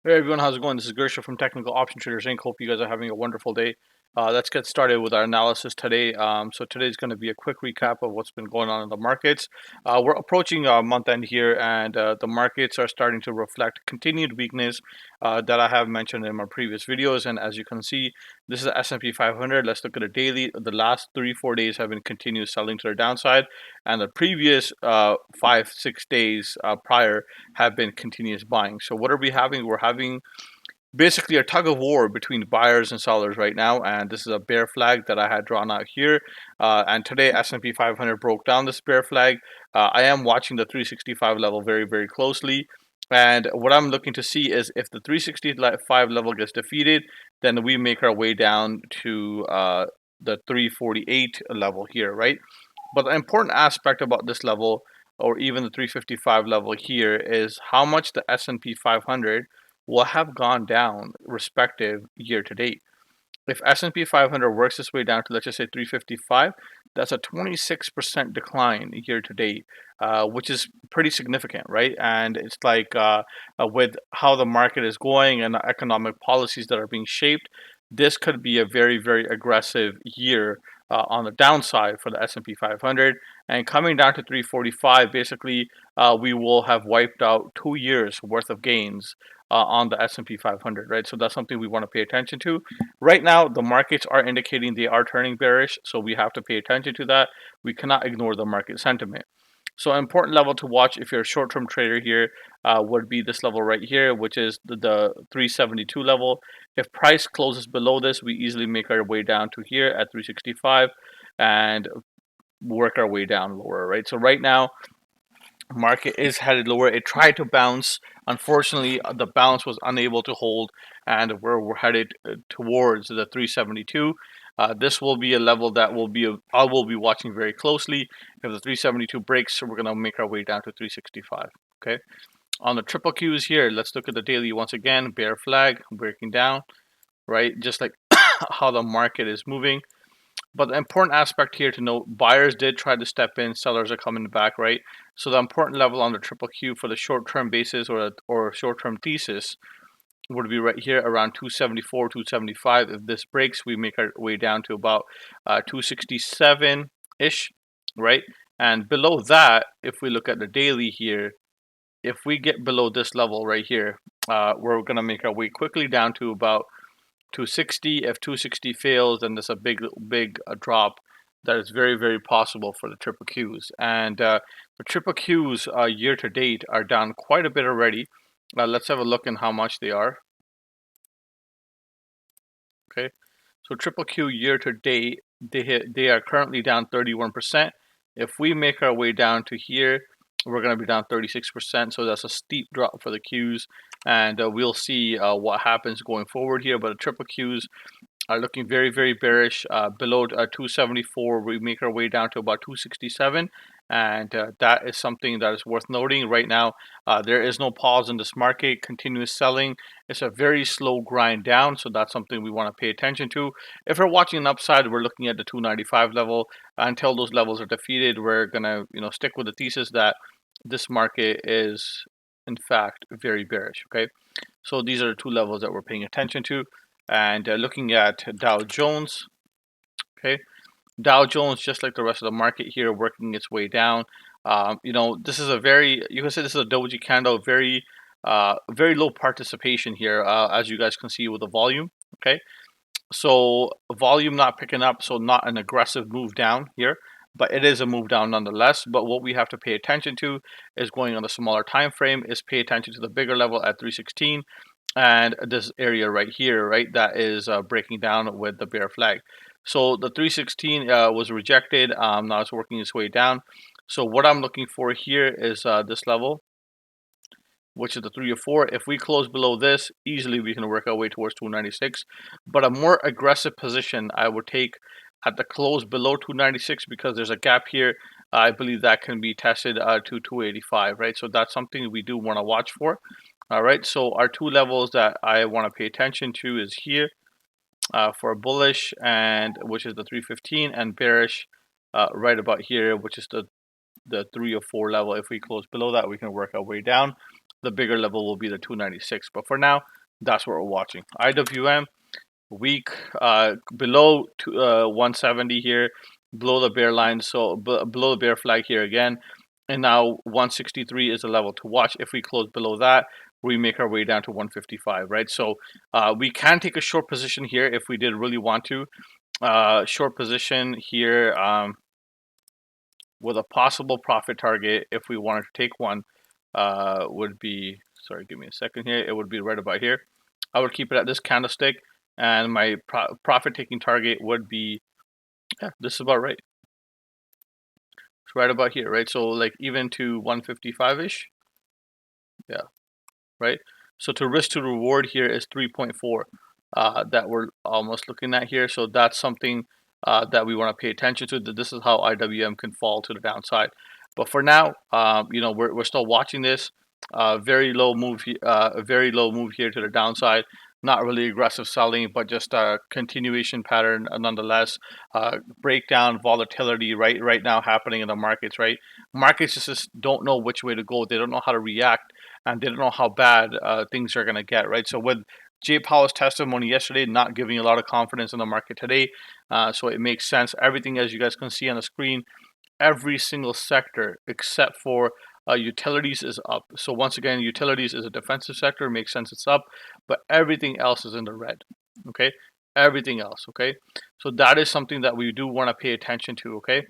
Hey everyone, how's it going? This is Gersha from Technical Option Traders Inc. Hope you guys are having a wonderful day. Let's get started with our analysis today. So today's going to be a quick recap of what's been going on in the markets. We're approaching month end here, and the markets are starting to reflect continued weakness that I have mentioned in my previous videos. And as you can see, this is the S&P 500. Let's look at it daily. The last 3-4 days have been continuous selling to their downside, and the previous 5-6 days prior have been continuous buying. So what are we having? We're having basically a tug of war between buyers and sellers right now, and this is a bear flag that I had drawn out here. And today S&P 500 broke down this bear flag. I am watching the 365 level very closely, and what I'm looking to see is if the 365 level gets defeated, then we make our way down to the 348 level here, right? But the important aspect about this level, or even the 355 level here, is how much the S&P 500 will have gone down respective year to date. If S&P 500 works its way down to, let's just say, 355, that's a 26% decline year to date, which is pretty significant, right? And it's like with how the market is going and the economic policies that are being shaped, this could be a very aggressive year on the downside for the S&P 500. And coming down to 345, basically, we will have wiped out 2 years worth of gains on the S&P 500, right? So that's something we want to pay attention to. Right now, the markets are indicating they are turning bearish, so we have to pay attention to that. We cannot ignore the market sentiment. So an important level to watch if you're a short-term trader here would be this level right here, which is the 372 level. If price closes below this, we easily make our way down to here at 365 and work our way down lower, right? So right now, market is headed lower. It tried to bounce. Unfortunately, the bounce was unable to hold, and we're headed towards the 372. This will be a level that I will be watching very closely. If the 372 breaks, we're gonna make our way down to 365. Okay. On the triple Qs here, let's look at the daily once again. Bear flag breaking down, right? Just like how the market is moving. But the important aspect here to note, buyers did try to step in, sellers are coming back, right? So the important level on the triple Q for the short-term basis or short-term thesis would be right here around 274, 275. If this breaks, we make our way down to about 267-ish, right? And below that, if we look at the daily here, if we get below this level right here, we're going to make our way quickly down to about 260. If 260 fails, then there's a big drop that is very possible for the triple Qs. And the triple Qs year to date are down quite a bit already. Let's have a look in how much they are. Okay, so triple Q year to date, they are currently down 31%. If we make our way down to here, we're going to be down 36%. So that's a steep drop for the Qs, and we'll see what happens going forward here. But the triple Qs are looking very bearish. Below 274, we make our way down to about 267, and that is something that is worth noting. Right now, there is no pause in this market. Continuous selling. It's a very slow grind down, so that's something we want to pay attention to. If we're watching an upside, we're looking at the 295 level. Until those levels are defeated, we're gonna stick with the thesis that this market is in fact very bearish. Okay, so these are the two levels that we're paying attention to. And looking at Dow Jones, okay, Dow Jones, just like the rest of the market here, working its way down. This is you can say this is a doji candle, very low participation here, as you guys can see with the volume. Okay, so volume not picking up, so not an aggressive move down here, but it is a move down nonetheless. But what we have to pay attention to is going on the smaller time frame, is pay attention to the bigger level at 316 and this area right here, right, that is breaking down with the bear flag. So the 316 was rejected. Now it's working its way down. So what I'm looking for here is this level, which is the 304. If we close below this, easily we can work our way towards 296. But a more aggressive position I would take at the close below 296, because there's a gap here. I believe that can be tested to 285, right? So that's something we do want to watch for. All right, so our two levels that I want to pay attention to is here for bullish, and which is the 315, and bearish right about here, which is the 304 level. If we close below that, we can work our way down. The bigger level will be the 296. But for now, That's what we're watching. IWM weak, below 170 here, below the bear line, so below the bear flag here again, and now 163 is a level to watch. If we close below that, we make our way down to 155, right? So we can take a short position here if we did really want to. Short position here with a possible profit target, if we wanted to take one, would be, sorry, give me a second here, it would be right about here. I would keep it at this candlestick, and my profit taking target would be, yeah, this is about right. It's right about here, right? So like even to 155-ish, yeah, right? So to risk to reward here is 3.4 that we're almost looking at here. So that's something that we want to pay attention to. That this is how IWM can fall to the downside. But for now, you know, we're still watching this. Very low move, a very low move here to the downside. Not really aggressive selling, but just a continuation pattern nonetheless. Breakdown volatility right now happening in the markets. Right, markets just don't know which way to go. They don't know how to react, and they don't know how bad things are going to get. Right, so with Jay Powell's testimony yesterday, not giving a lot of confidence in the market today, so it makes sense. Everything, as you guys can see on the screen, every single sector except for utilities is up. So once again, utilities is a defensive sector, makes sense it's up, but everything else is in the red. Okay, everything else. Okay, so that is something that we do want to pay attention to. Okay,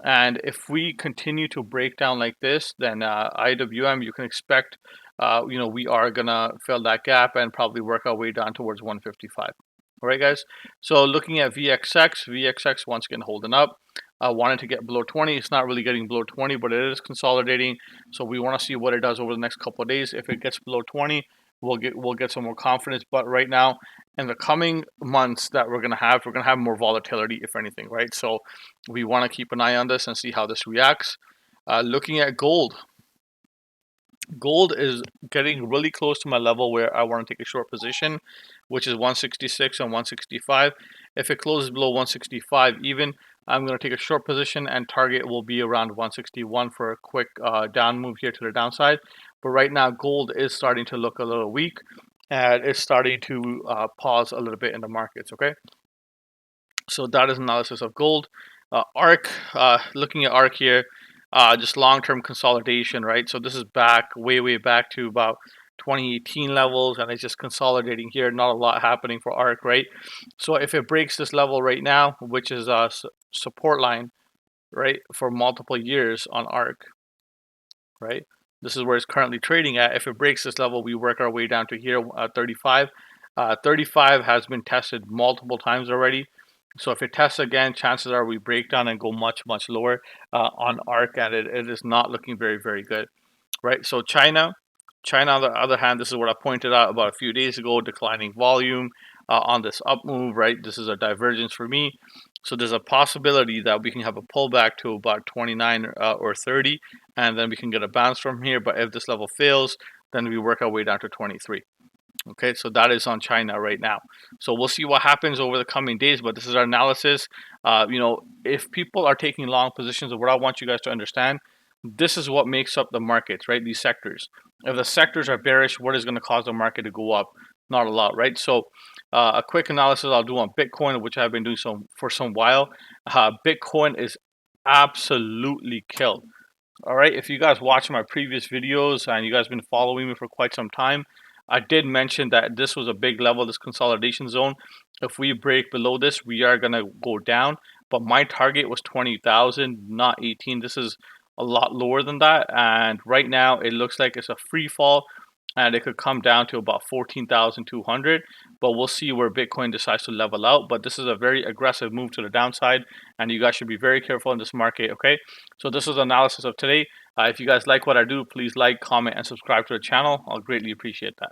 and if we continue to break down like this, then IWM, you can expect, you know, we are gonna fill that gap and probably work our way down towards 155. All right, guys. So looking at VXX, VXX once again holding up. Wanted to get below 20. It's not really getting below 20, but it is consolidating. So we want to see what it does over the next couple of days. If it gets below 20, we'll get some more confidence. But right now, in the coming months that we're gonna have more volatility, if anything, right? So we want to keep an eye on this and see how this reacts. Looking at gold. Gold is getting really close to my level where I want to take a short position, which is 166 and 165. If it closes below 165 even, I'm going to take a short position, and target will be around 161 for a quick down move here to the downside. But right now, gold is starting to look a little weak, and it's starting to pause a little bit in the markets, okay? So that is analysis of gold. ARC, looking at ARC here, just long-term consolidation, right? So this is back, way back to about 2018 levels, and it's just consolidating here. Not a lot happening for ARC, right? So if it breaks this level right now, which is a support line, right, for multiple years on ARC, right? This is where it's currently trading at. If it breaks this level, we work our way down to here, 35. 35 has been tested multiple times already. So if it tests again, chances are we break down and go much lower on ARC, and it is not looking very good, right? So China on the other hand, this is what I pointed out about a few days ago, declining volume on this up move, right? This is a divergence for me. So there's a possibility that we can have a pullback to about 29 or 30, and then we can get a bounce from here. But if this level fails, then we work our way down to 23. Okay, so that is on China right now. So we'll see what happens over the coming days, but this is our analysis. You know, if people are taking long positions, what I want you guys to understand, this is what makes up the markets, right? These sectors. If the sectors are bearish, what is going to cause the market to go up? Not a lot, right? So a quick analysis I'll do on Bitcoin, which I've been doing for some while. Bitcoin is absolutely killed. All right, if you guys watch my previous videos and you guys been following me for quite some time, I did mention that this was a big level, this consolidation zone. If we break below this, we are going to go down. But my target was 20,000, not 18. This is a lot lower than that. And right now, it looks like it's a free fall, and it could come down to about 14,200. But we'll see where Bitcoin decides to level out. But this is a very aggressive move to the downside, and you guys should be very careful in this market, okay? So this is the analysis of today. If you guys like what I do, please like, comment, and subscribe to the channel. I'll greatly appreciate that.